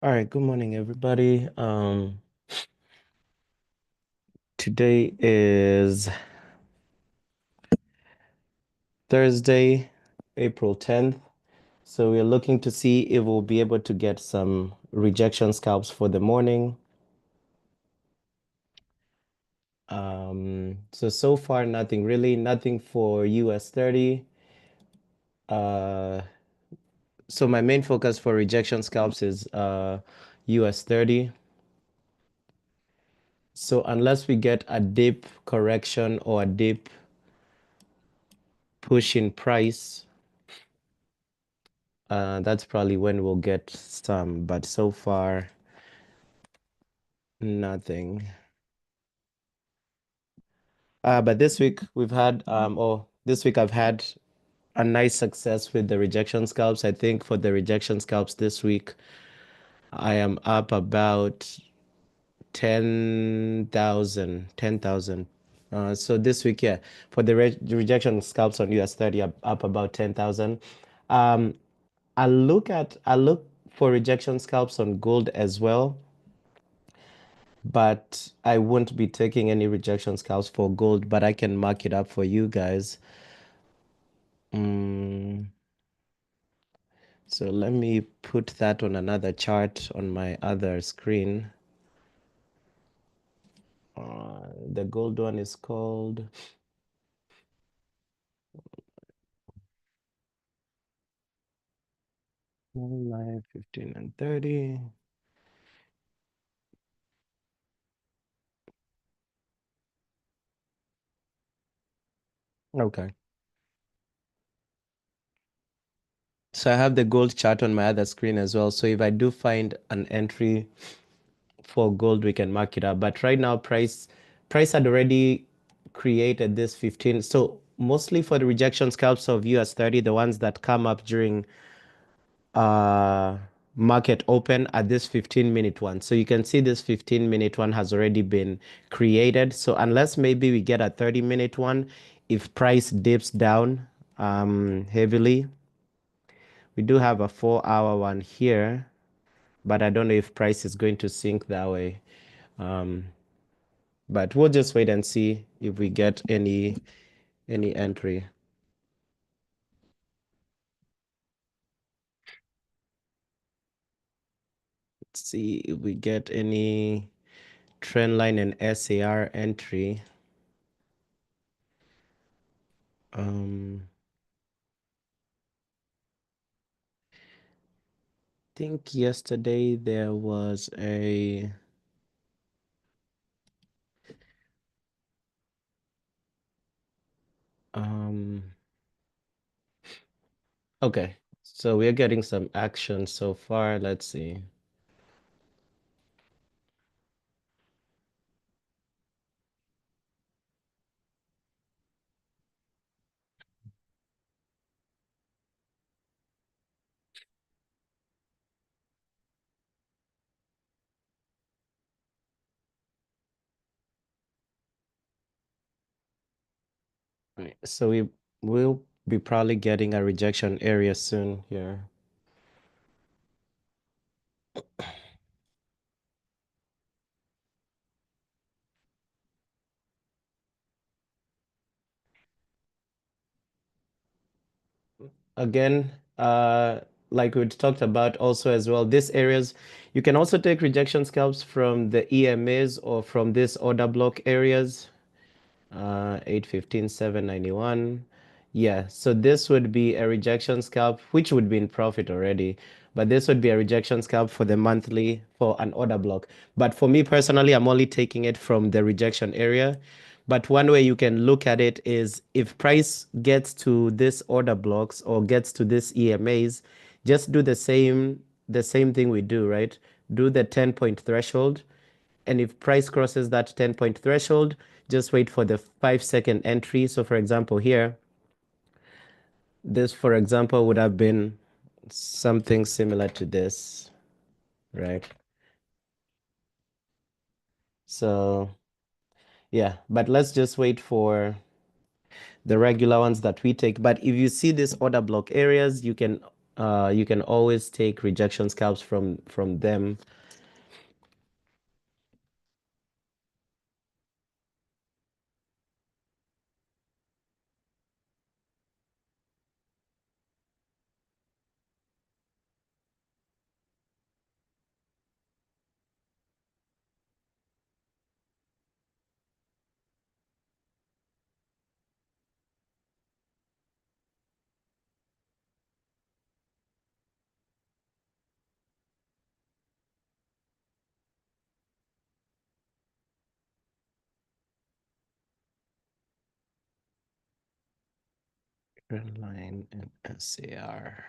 All right, good morning, everybody. Today is Thursday, April 10th. So we're looking to see if we'll be able to get some rejection scalps for the morning. So far, nothing really, nothing for US 30. Uh, so my main focus for rejection scalps is US 30. So unless we get a dip correction or a dip push in price, that's probably when we'll get some, but so far, nothing. But this week we've had, this week I've had a nice success with the rejection scalps. I think for the rejection scalps this week, I am up about 10,000. So this week, yeah, for the rejection scalps on US 30, up about 10,000. Um, I look for rejection scalps on gold as well, but I won't be taking any rejection scalps for gold, but I can mark it up for you guys. Mm, so let me put that on another chart on my other screen. The gold one is called Live 15 and 30. Okay. So I have the gold chart on my other screen as well. So if I do find an entry for gold, we can mark it up. But right now, price had already created this 15. So mostly for the rejection scalps of US 30, the ones that come up during uh market open at this 15-minute one. So you can see this 15-minute one has already been created. So unless maybe we get a 30-minute one, if price dips down heavily, we do have a 4-hour one here, but I don't know if price is going to sink that way. Um, but we'll just wait and see if we get any entry. Let's see if we get any trend line and SAR entry. Think yesterday there was a um okay. So we're getting some action so far. Let's see. Right. So we will be probably getting a rejection area soon here. Again, like we talked about also as well, these areas, you can also take rejection scalps from the EMAs or from this order block areas. 815, 791. Yeah, so this would be a rejection scalp, which would be in profit already. But this would be a rejection scalp for the monthly for an order block. But for me personally, I'm only taking it from the rejection area. But one way you can look at it is if price gets to this order blocks or gets to this EMAs, just do the same thing we do, right? Do the 10-point threshold, and if price crosses that 10-point threshold, just wait for the 5-second entry. So for example, here, this, for example, would have been something similar to this, right? So yeah, but let's just wait for the regular ones that we take. But if you see these order block areas, you can You can always take rejection scalps from them. Trendline and SAR.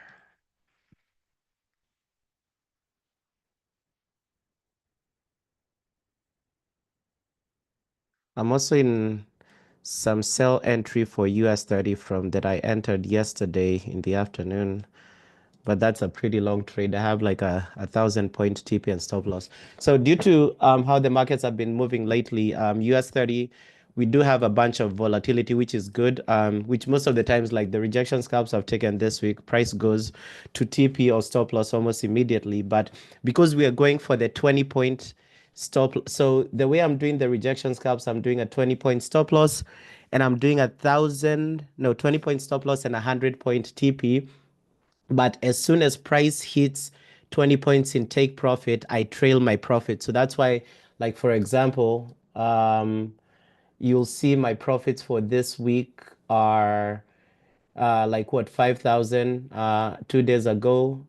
I'm also in some sell entry for US 30 from that I entered yesterday in the afternoon, but that's a pretty long trade. I have like a 1,000 point TP and stop loss. So due to how the markets have been moving lately, US 30, we do have a bunch of volatility, which is good. Which most of the times, like the rejection scalps I've taken this week, price goes to TP or stop loss almost immediately. But because we are going for the 20 point stop, so the way I'm doing the rejection scalps, I'm doing a 20 point stop loss, and I'm doing 1,000, no, 20 point stop loss and 100 point TP. But as soon as price hits 20 points in take profit, I trail my profit. So that's why, like for example, you'll see my profits for this week are like what, 5,000 2 days ago,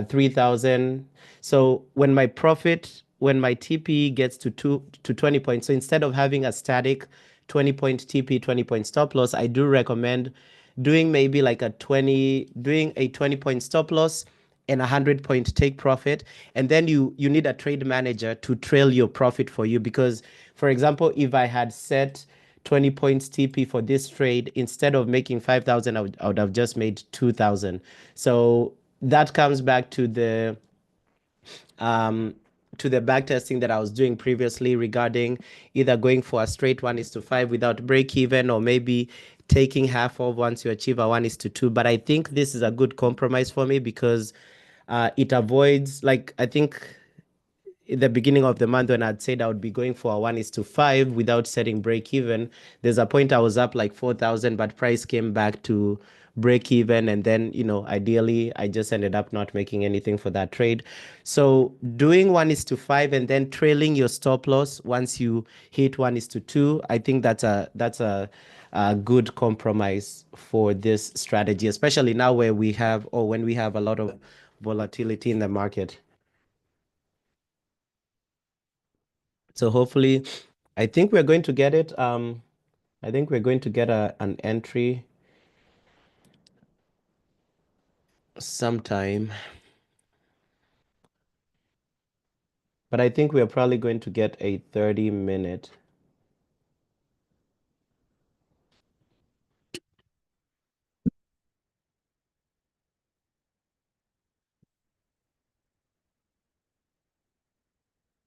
3,000. So when my TP gets to 20 points, so instead of having a static 20 point TP, 20 point stop loss, I do recommend doing maybe like doing a 20 point stop loss and 100 point take profit. And then you need a trade manager to trail your profit for you. Because, for example, if I had set 20 points TP for this trade, instead of making 5,000, I would have just made 2,000. So that comes back um, to the back testing that I was doing previously regarding either going for a straight 1:5 without break even, or maybe taking half of once you achieve a 1:2. But I think this is a good compromise for me because it avoids, like, I think in the beginning of the month when I'd said I would be going for a 1:5 without setting break even, there's a point I was up like 4,000, but price came back to break even. And then, ideally, I just ended up not making anything for that trade. So doing 1:5 and then trailing your stop loss once you hit 1:2, I think a good compromise for this strategy, especially now where we have, or when we have a lot of volatility in the market. So hopefully, I think we're going to get it. I think we're going to get an entry sometime, but I think we're probably going to get a 30-minute.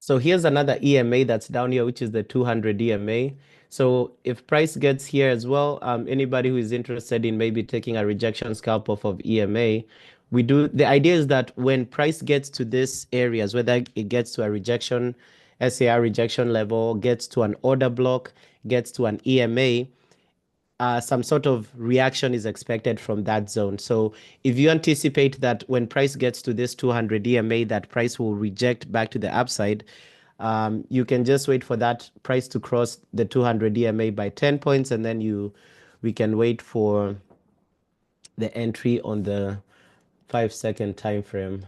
So here's another EMA that's down here, which is the 200 EMA. So if price gets here as well, anybody who is interested in maybe taking a rejection scalp off of EMA, the idea is that when price gets to this areas, whether it gets to a rejection, SAR rejection level, gets to an order block, gets to an EMA, some sort of reaction is expected from that zone. So if you anticipate that when price gets to this 200 EMA, that price will reject back to the upside, you can just wait for that price to cross the 200 EMA by 10 points, and then we can wait for the entry on the 5-second time frame.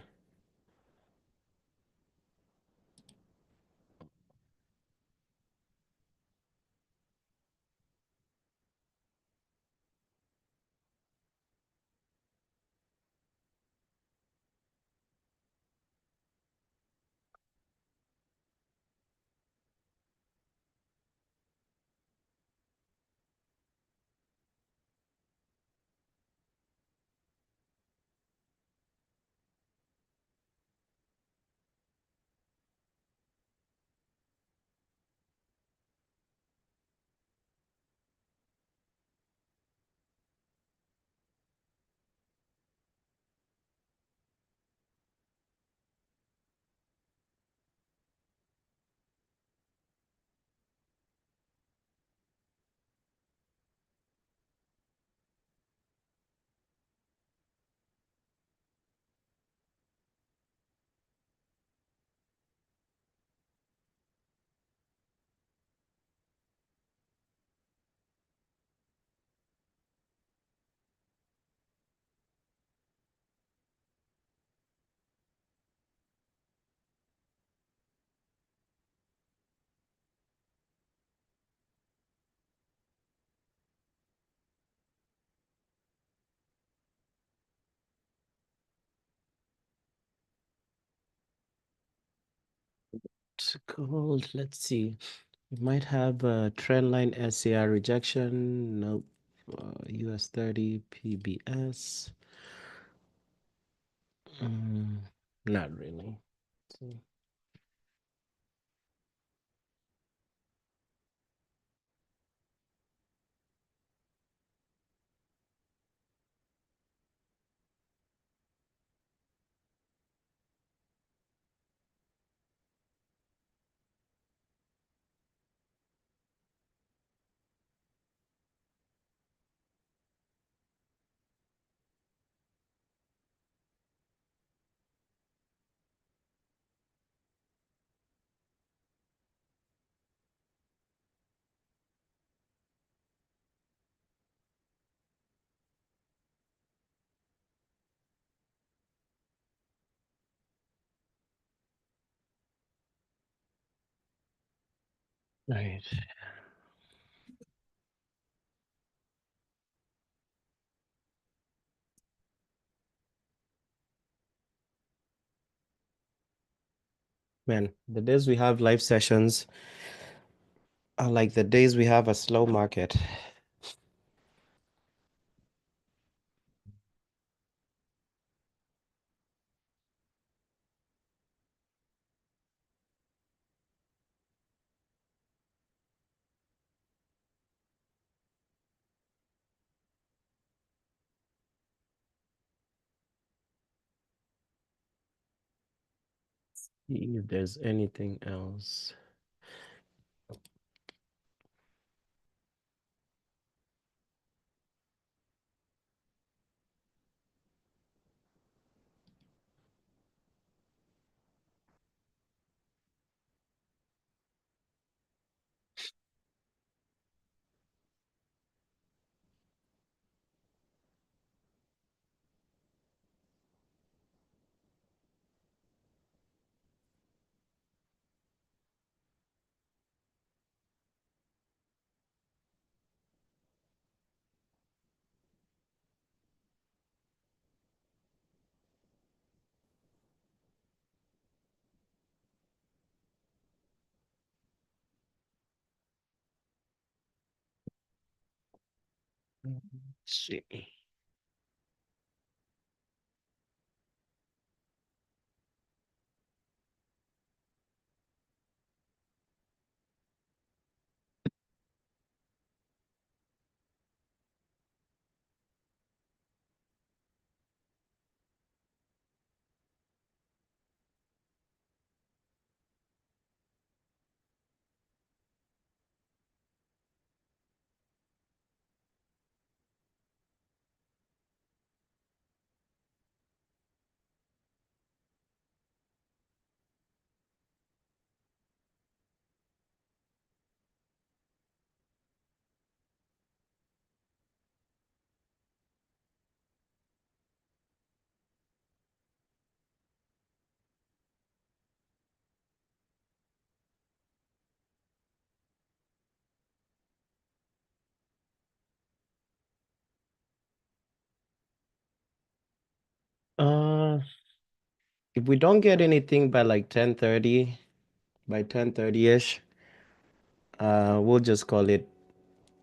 called? Let's see. We might have a trend line SCR rejection. Nope. US 30 PBS. Mm, not really. So, right. Man, the days we have live sessions are like the days we have a slow market. See if there's anything else. Let's see. Uh, if we don't get anything by like 10:30, by 10:30-ish, we'll just call it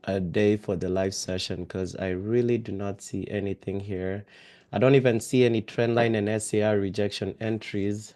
a day for the live session because I really do not see anything here. I don't even see any trend line and SAR rejection entries.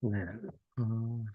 Yeah. Mm,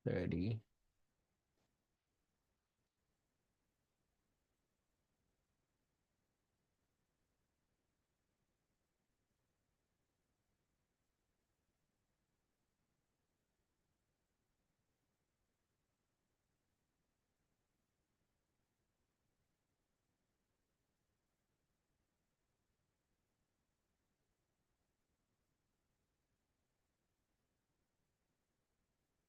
30.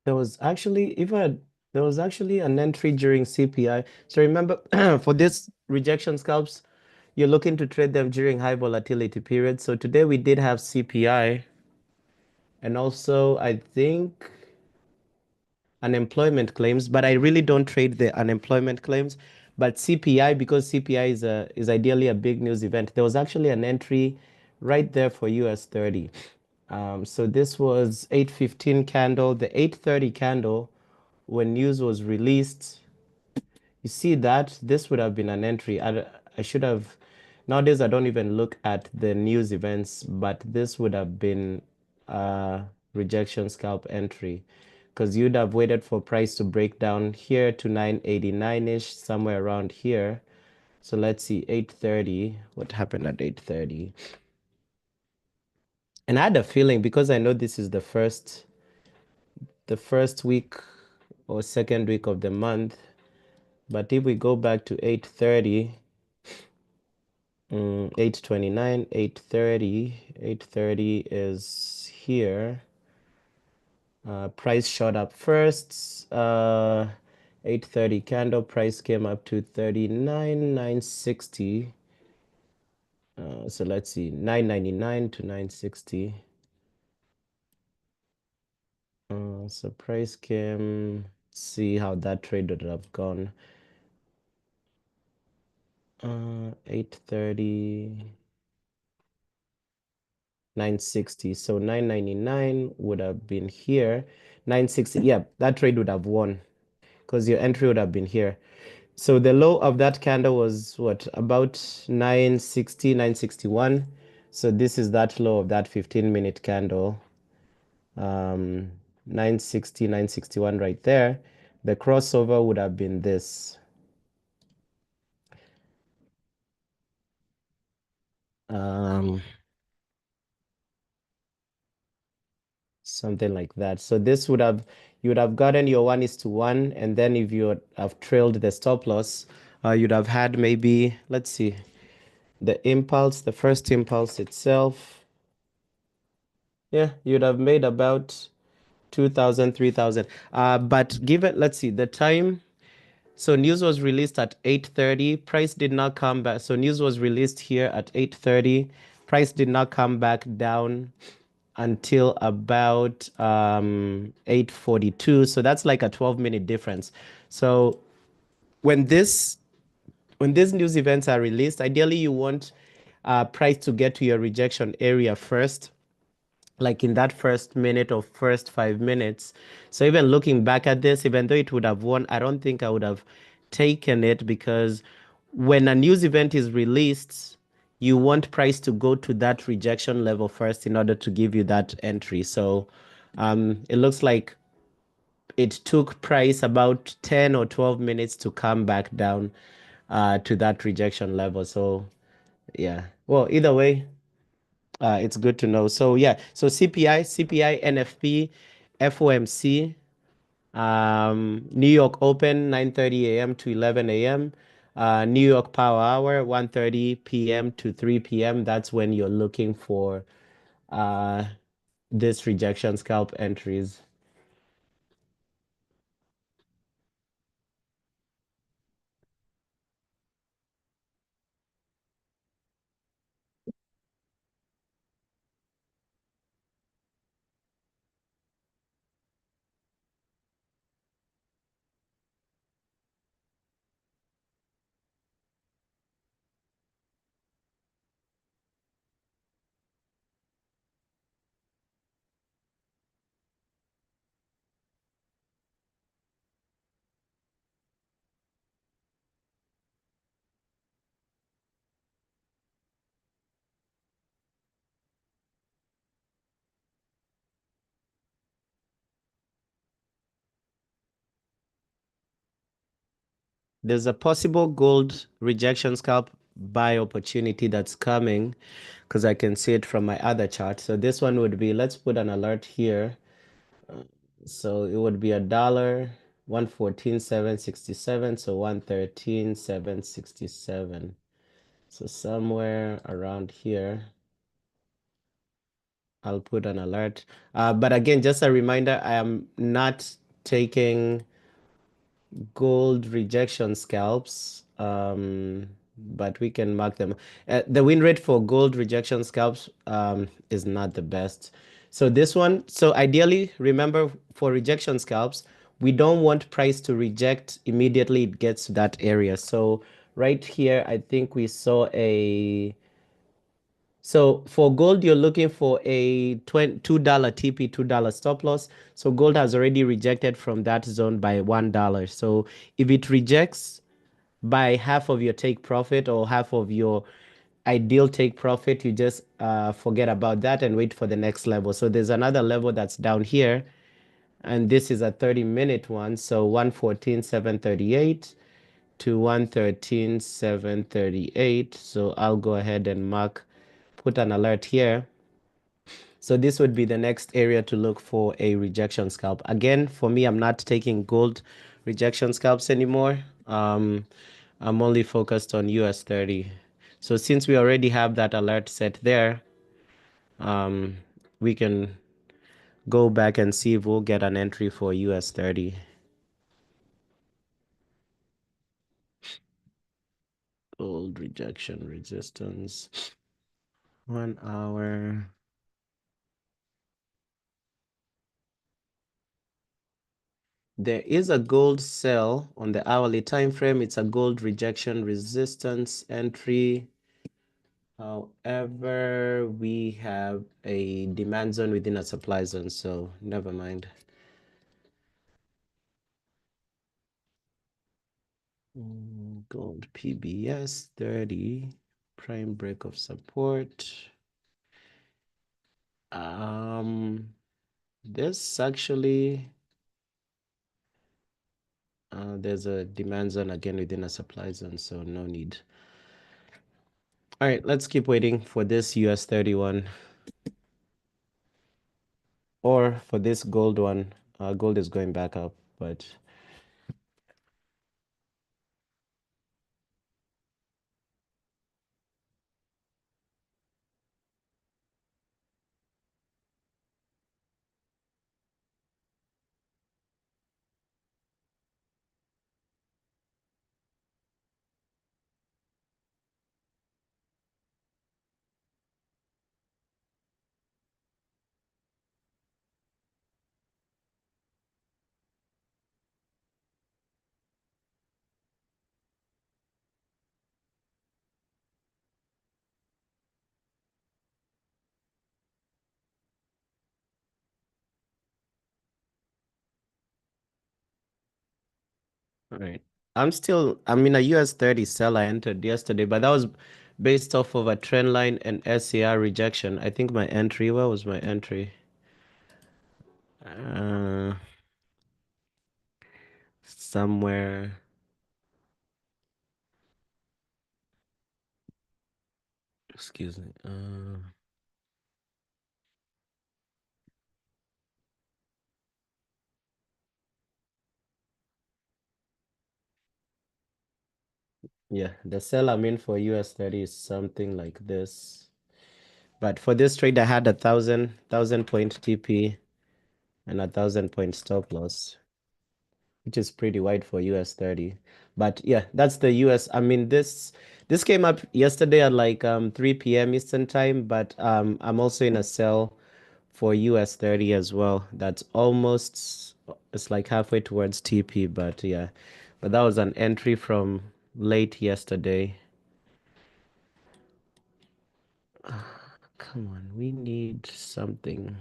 There was actually even there was actually an entry during CPI. So remember, for this rejection scalps, you're looking to trade them during high volatility periods. So today we did have CPI, and also I think unemployment claims, but I really don't trade the unemployment claims. But CPI, because CPI is ideally a big news event, there was actually an entry right there for US 30. So this was 8:15 candle, the 8:30 candle when news was released. You see that this would have been an entry. I should have, nowadays I don't even look at the news events, but this would have been a rejection scalp entry because you'd have waited for price to break down here to 989-ish, somewhere around here. So let's see, 8:30. What happened at 8:30? And I had a feeling because I know this is the first week or second week of the month. But if we go back to 8:30, 8:29, 8:30 is here. Price shot up first. 8:30 candle price came up to 39,960. So let's see, 999 to 960. So price came, see how that trade would have gone. 8:30, 960. So 999 would have been here. 960, yeah, that trade would have won because your entry would have been here. So the low of that candle was what? About 960, 961. So this is that low of that 15-minute candle. 960, 961 right there. The crossover would have been this. Um, Something like that. So this would have, you would have gotten your 1:1, and then if you would have trailed the stop loss, you'd have had maybe, let's see, the impulse, the first impulse itself. Yeah, you'd have made about 2,000, 3,000. But give it, let's see, the time. So news was released at 8:30. Price did not come back. So news was released here at 8:30. Price did not come back down until about 8:42. So that's like a 12-minute difference. So when this when these news events are released, ideally you want price to get to your rejection area first, like in that first minute or first 5 minutes. So even looking back at this, even though it would have won, I don't think I would have taken it because when a news event is released, you want price to go to that rejection level first in order to give you that entry. So it looks like it took price about 10 or 12 minutes to come back down to that rejection level. So yeah, well, either way, it's good to know. So yeah, so CPI, NFP, FOMC, New York Open, 9:30 a.m. to 11 a.m. New York Power Hour, 1:30 p.m. to 3 p.m. That's when you're looking for uh, this rejection scalp entries. There's a possible gold rejection scalp buy opportunity that's coming because I can see it from my other chart. So this one would be, let's put an alert here. So it would be $1, 114,767. So 113,767. So somewhere around here, I'll put an alert. But again, just a reminder, I am not taking gold rejection scalps, but we can mark them. The win rate for gold rejection scalps is not the best. So this one, so ideally, remember for rejection scalps, we don't want price to reject immediately it gets to that area. So right here, I think we saw a so for gold, you're looking for a $2 TP, $2 stop loss. So gold has already rejected from that zone by $1. So if it rejects by half of your take profit or half of your ideal take profit, you just forget about that and wait for the next level. So there's another level that's down here, and this is a 30-minute one. So 114,738 to 113,738. So I'll go ahead and put an alert here. So this would be the next area to look for a rejection scalp. Again, for me, I'm not taking gold rejection scalps anymore. I'm only focused on US 30. So since we already have that alert set there, um, we can go back and see if we'll get an entry for US 30. Gold rejection resistance. 1 hour. There is a gold sell on the hourly time frame. It's a gold rejection resistance entry. However, we have a demand zone within a supply zone, so never mind. Gold PBS 30, prime break of support. This actually, there's a demand zone again within a supply zone, so no need. All right, let's keep waiting for this US 31 or for this gold one. Gold is going back up, but Right. I mean, a US 30 sell I entered yesterday, but that was based off of a trend line and SCR rejection. I think my entry, where was my entry? Uh, Somewhere, excuse me. Yeah, the sell I'm in for US 30 is something like this. But for this trade, I had 1,000 point TP and 1,000 point stop loss, which is pretty wide for US 30. But yeah, that's the US. I mean, this came up yesterday at like 3 p.m. Eastern time, but I'm also in a sell for US 30 as well. That's almost it's like halfway towards TP, but yeah. But that was an entry from late yesterday. Come on, we need something.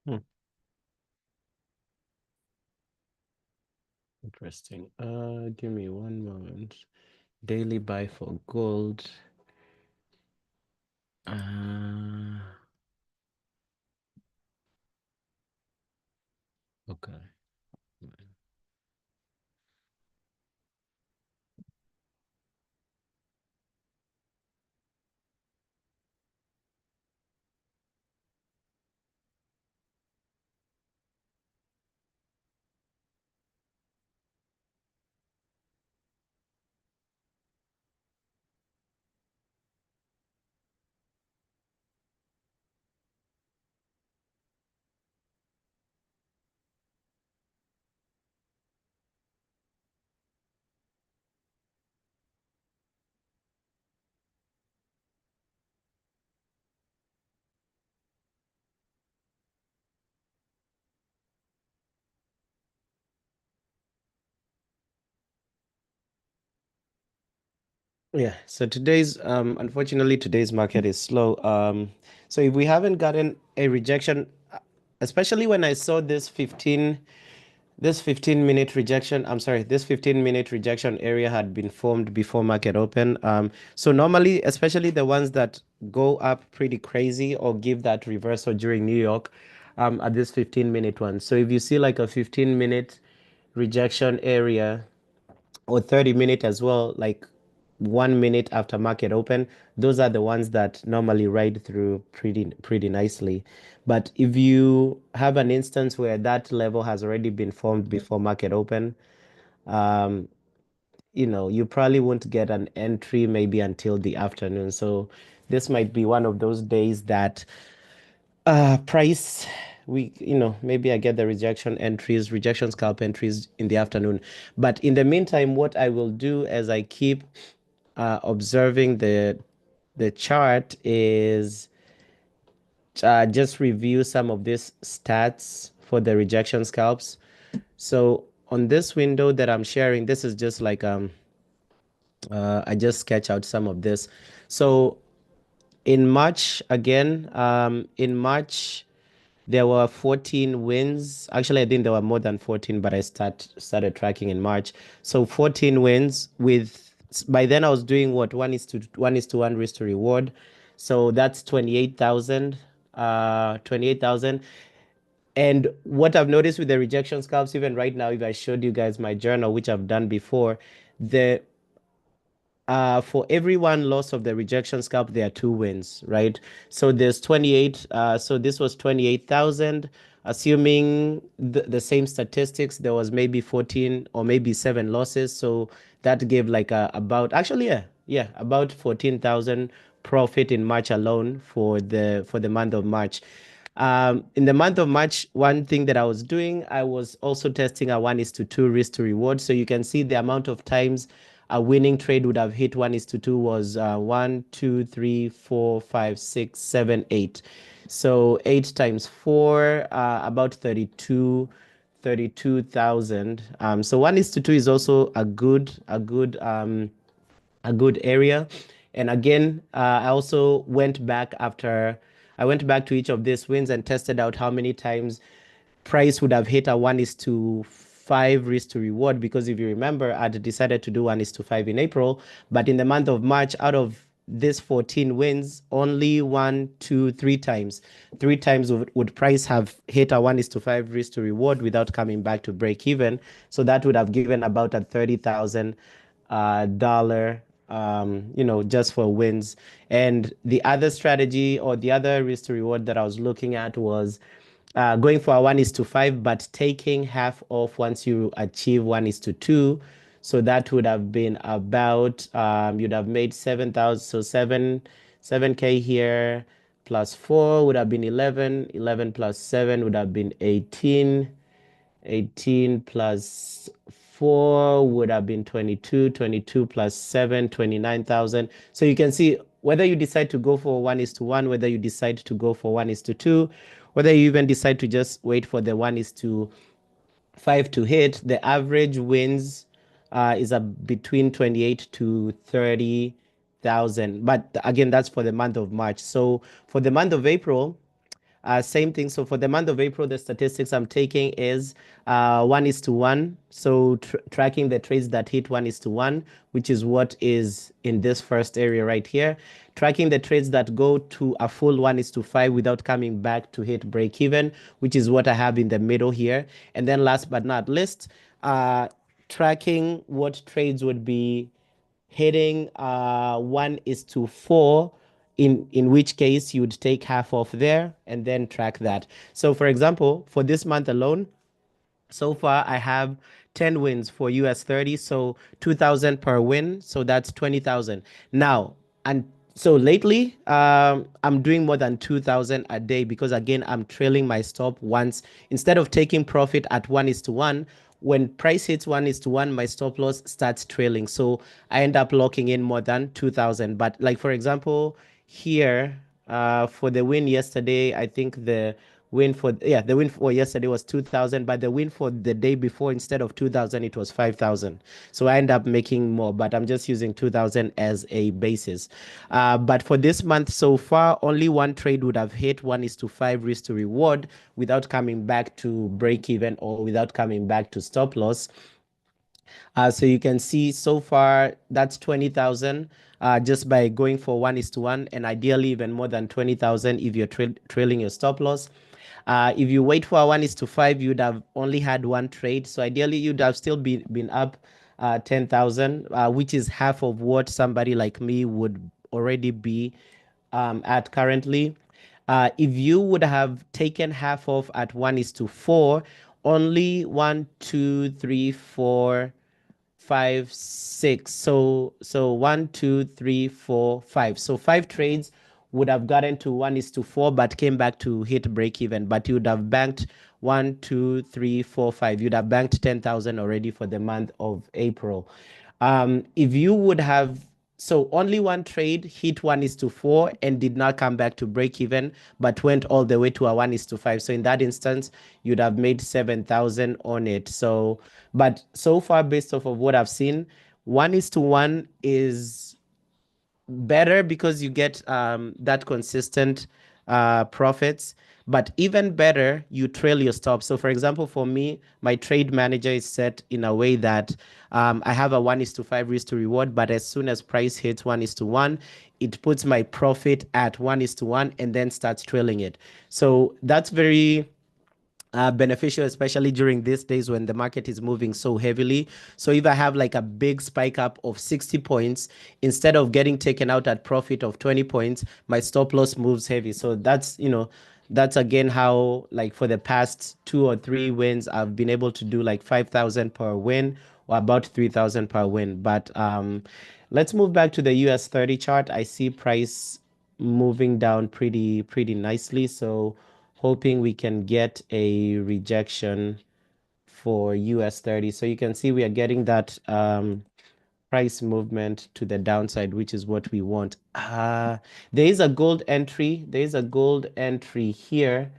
Hmm, interesting. Give me one moment. Daily buy for gold. Uh, okay. Yeah, so today's unfortunately today's market is slow. So if we haven't gotten a rejection, especially when I saw this 15-minute rejection, I'm sorry, this 15-minute rejection area had been formed before market open. So normally, especially the ones that go up pretty crazy or give that reversal during New York, are this 15-minute one. So if you see like a 15-minute rejection area or 30-minute as well, like 1 minute after market open, those are the ones that normally ride through pretty nicely. But if you have an instance where that level has already been formed before market open, um, you probably won't get an entry maybe until the afternoon. So this might be one of those days that price maybe I get the rejection scalp entries in the afternoon. But in the meantime, what I will do as I keep observing the chart is just review some of these stats for the rejection scalps. So on this window that I'm sharing, this is just like I just sketch out some of this. So in March again, in March there were 14 wins. Actually, I think there were more than 14, but I started tracking in March. So 14 wins with by then I was doing what 1:1 risk to reward. So that's 28,000. 28,000. And what I've noticed with the rejection scalps, even right now, if I showed you guys my journal, which I've done before, the for every one loss of the rejection scalp, there are two wins, right? So there's 28. So this was 28,000. Assuming the same statistics, there was maybe 14 or maybe seven losses. So that gave like about actually about 14,000 profit in March alone for the month of March. In the month of March, one thing that I was doing, I was also testing a 1:2 risk to reward. So you can see the amount of times a winning trade would have hit 1:2 was 1, 2, 3, 4, 5, 6, 7, 8. So 8 times 4, about 32,000. So 1:2 is also a good area. And again, I also I went back to each of these wins and tested out how many times price would have hit a 1:5 risk to reward. Because if you remember, I'd decided to do 1:5 in April, but in the month of March, out of this 14 wins, only one, two, three times would price have hit a 1:5 risk to reward without coming back to break even. So that would have given about a $30,000 just for wins. And the other strategy or the other risk to reward that I was looking at was going for a 1:5, but taking half off once you achieve 1:2. So that would have been about you'd have made 7,000. So 7K here plus 4 would have been 11. 11 plus 7 would have been 18. 18 plus 4 would have been 22. 22 plus 7, 29,000. So you can see whether you decide to go for 1:1, whether you decide to go for 1:2, whether you even decide to just wait for the 1:5 to hit, the average wins is between 28 to 30,000. But again, that's for the month of March. So for the month of April, same thing. So for the month of April, the statistics I'm taking is 1:1. So tracking the trades that hit 1:1, which is what is in this first area right here. Tracking the trades that go to a full 1:5 without coming back to hit break even, which is what I have in the middle here. And then last but not least, tracking what trades would be hitting 1:4, in which case you'd take half off there and then track that. So for example, for this month alone, so far I have 10 wins for US 30, so 2,000 per win, so that's 20,000. Now, and so lately, I'm doing more than 2,000 a day because again, I'm trailing my stop once. Instead of taking profit at 1:1, when price hits 1:1, my stop loss starts trailing. So I end up locking in more than 2,000. But like, for example, here, for the win yesterday, I think the win for yesterday was 2,000, but the win for the day before, instead of 2,000, it was 5,000. So I end up making more, but I'm just using 2,000 as a basis. But for this month so far, only one trade would have hit 1:5 risk to reward without coming back to break even or without coming back to stop loss. So you can see so far that's 20,000 just by going for 1:1, and ideally even more than 20,000 if you're trailing your stop loss. If you wait for a 1:5, you'd have only had one trade. So ideally, you'd have still been up 10,000, which is half of what somebody like me would already be at currently. If you would have taken half off at 1:4, only 1, 2, 3, 4, 5, 6. So 1, 2, 3, 4, 5. So 5 trades would have gotten to 1:4, but came back to hit break even. But you would have banked 1, 2, 3, 4, 5. You'd have banked 10,000 already for the month of April. If you would have so only one trade hit 1:4 and did not come back to break even, but went all the way to a 1:5. So in that instance, you'd have made 7,000 on it. So, but so far, based off of what I've seen, 1:1 is better because you get that consistent profits. But even better, you trail your stop. So for example, for me, my trade manager is set in a way that I have a 1:5 risk to reward, but as soon as price hits 1:1, it puts my profit at 1:1 and then starts trailing it. So that's very beneficial, especially during these days when the market is moving so heavily. So if I have like a big spike up of 60 points, instead of getting taken out at profit of 20 points, my stop loss moves heavy. So that's again how, like, for the past 2 or 3 wins, I've been able to do like 5,000 per win or about 3,000 per win. But let's move back to the US 30 chart. I see price moving down pretty nicely. So hoping we can get a rejection for US 30. So you can see we are getting that price movement to the downside, which is what we want. There is a gold entry. There is a gold entry here.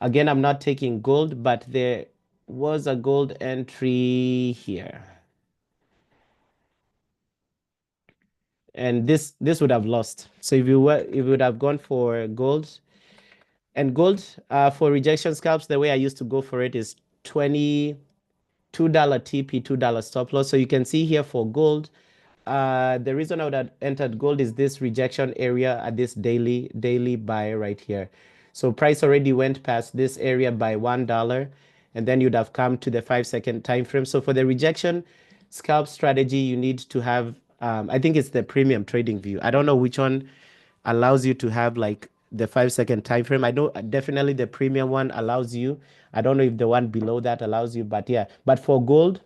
Again, I'm not taking gold, but there was a gold entry here. And this would have lost. So if you would have gone for gold, and gold for rejection scalps, the way I used to go for it is 20 $2 TP, $2 stop loss. So you can see here for gold, the reason I would have entered gold is this rejection area at this daily buy right here. So price already went past this area by $1, and then you'd have come to the 5-second time frame. So for the rejection scalp strategy, you need to have, I think it's the premium trading view. I don't know which one allows you to have like the 5-second time frame. I know definitely the premium one allows you. I don't know if the one below that allows you, but yeah. But for gold,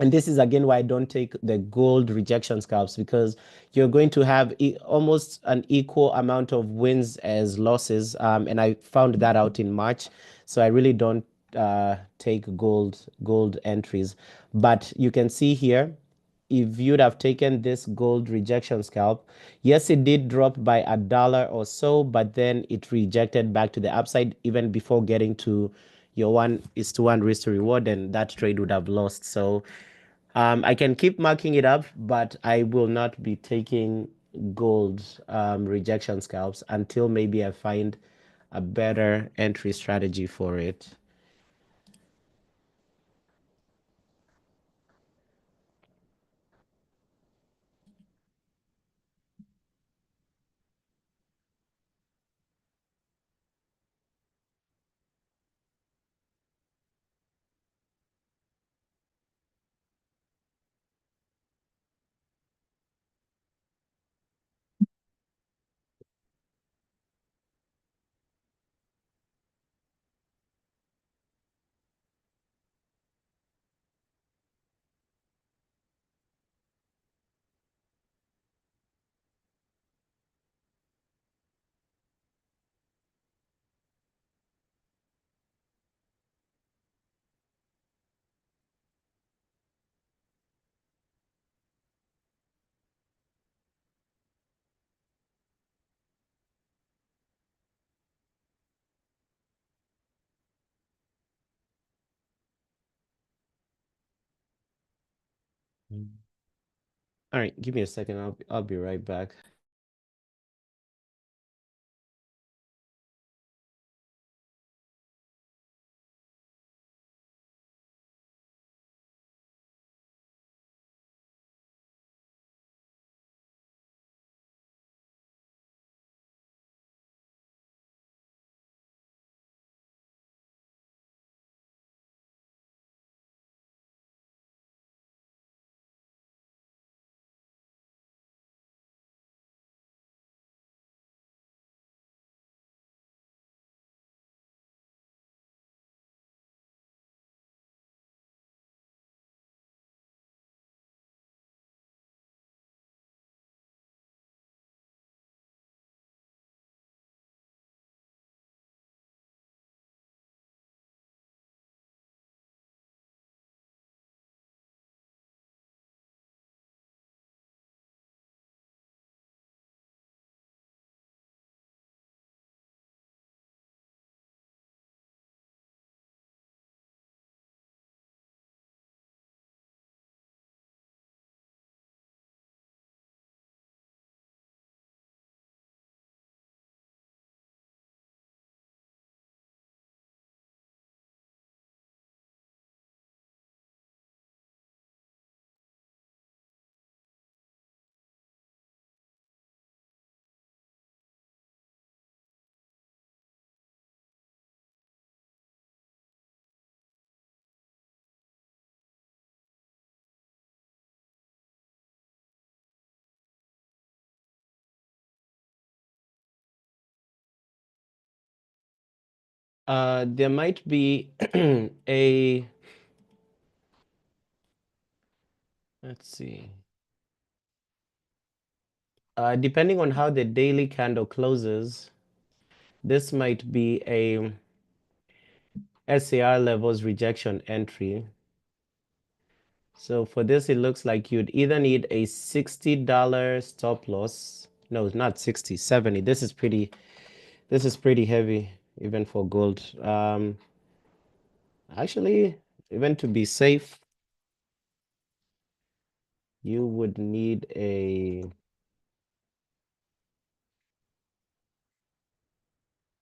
and this is again why I don't take the gold rejection scalps, because you're going to have almost an equal amount of wins as losses. And I found that out in March. So I really don't take gold entries. But you can see here, if you'd have taken this gold rejection scalp, yes, it did drop by $1 or so, but then it rejected back to the upside even before getting to your 1:1 risk to reward, and that trade would have lost. So I can keep marking it up, but I will not be taking gold rejection scalps until maybe I find a better entry strategy for it. All right, give me a second. I'll be right back. There might be a, let's see, depending on how the daily candle closes, this might be a SAR levels rejection entry. So for this, it looks like you'd either need a $60 stop loss. No, not 60, 70. This is pretty heavy, even for gold. Actually, even to be safe, you would need a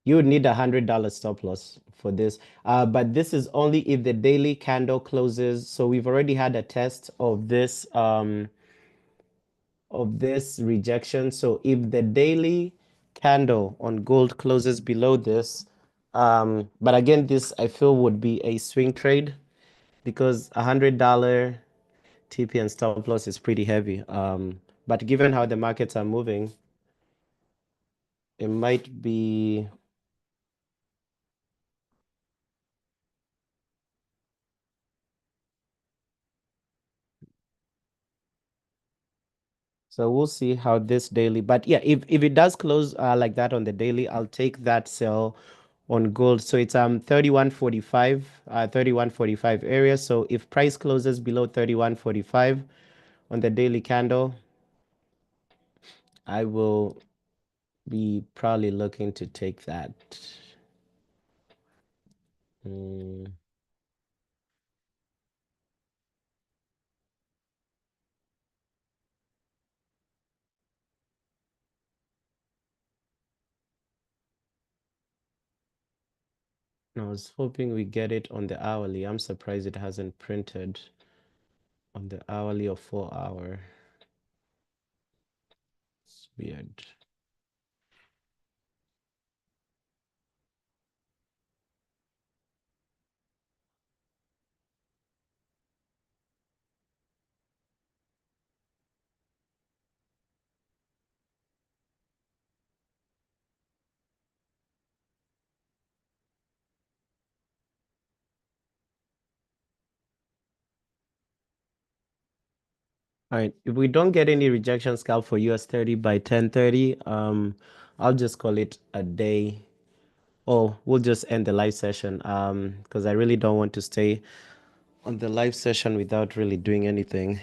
you would need $100 stop loss for this. But this is only if the daily candle closes. So we've already had a test of this rejection. So if the daily candle on gold closes below this, but again, this I feel would be a swing trade because $100 TP and stop loss is pretty heavy. But given how the markets are moving, it might be. So we'll see how this daily, but yeah, if it does close like that on the daily, I'll take that sell on gold. So it's 3145 area. So if price closes below 3145 on the daily candle, I will be probably looking to take that. Mm, I was hoping we get it on the hourly. I'm surprised it hasn't printed on the hourly or 4 hour. It's weird. All right, if we don't get any rejection scalp for US 30 by 10:30, I'll just call it a day. Or we'll just end the live session because I really don't want to stay on the live session without really doing anything.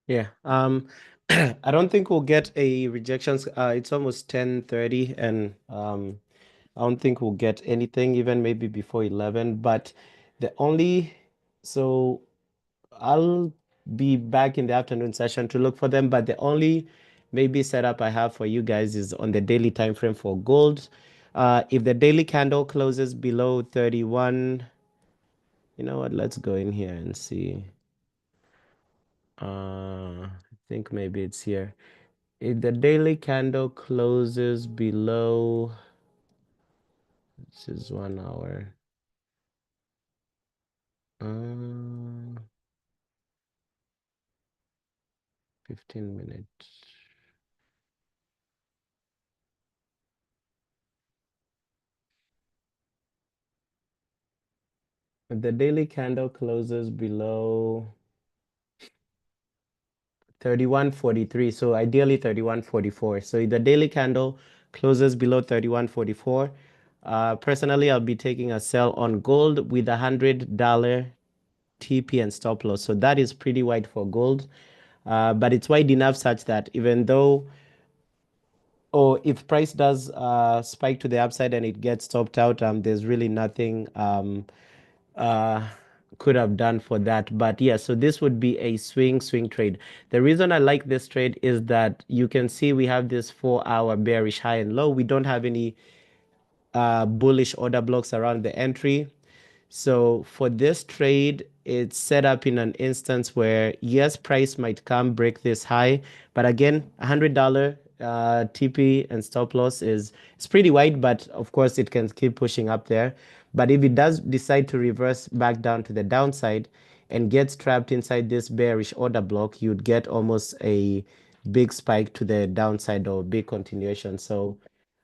Yeah. I don't think we'll get a rejections. It's almost 10:30 and I don't think we'll get anything even maybe before 11, but the only so I'll be back in the afternoon session to look for them, but the only maybe setup I have for you guys is on the daily time frame for gold. If the daily candle closes below 31, you know what? Let's go in here and see. I think maybe it's here. If the daily candle closes below, this is 1 hour. 15 minutes. If the daily candle closes below 31.43, so ideally 31.44. So if the daily candle closes below 31.44, personally, I'll be taking a sell on gold with $100 TP and stop loss. So that is pretty wide for gold, but it's wide enough such that even though or if price does spike to the upside and it gets topped out, there's really nothing uh, could have done for that. But yeah, so this would be a swing trade. The reason I like this trade is that you can see we have this 4 hour bearish high and low. We don't have any bullish order blocks around the entry. So for this trade, it's set up in an instance where yes, price might come break this high, but again, $100 TP and stop loss is it's pretty wide, but of course it can keep pushing up there. But if it does decide to reverse back down to the downside and gets trapped inside this bearish order block, you'd get almost a big spike to the downside or big continuation. So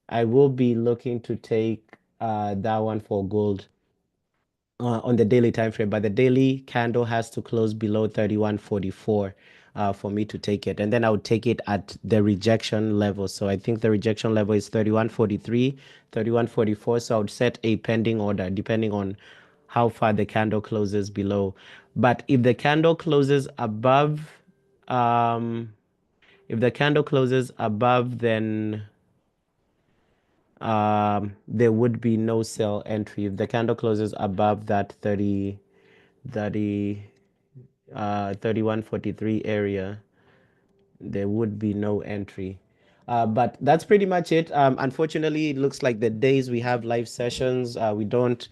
I will be looking to take that one for gold on the daily time frame, but the daily candle has to close below 31.44 for me to take it. And then I would take it at the rejection level. So I think the rejection level is 31.43, 31.44. So I would set a pending order depending on how far the candle closes below. But um, if the candle closes above, then there would be no sell entry. If the candle closes above that 30, 31.43 area, there would be no entry. But that's pretty much it. Unfortunately, it looks like the days we have live sessions, we don't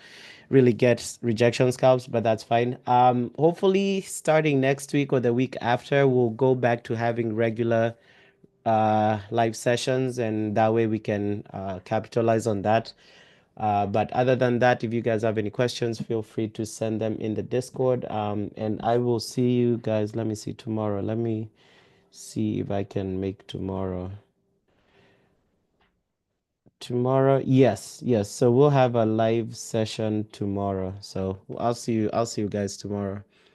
really get rejection scalps, but that's fine. Hopefully, starting next week or the week after, we'll go back to having regular live sessions, and that way we can capitalize on that. But other than that, if you guys have any questions, feel free to send them in the Discord. And I will see you guys. Let me see tomorrow. Let me see if I can make tomorrow. Tomorrow, yes, yes. So we'll have a live session tomorrow. So I'll see you. I'll see you guys tomorrow.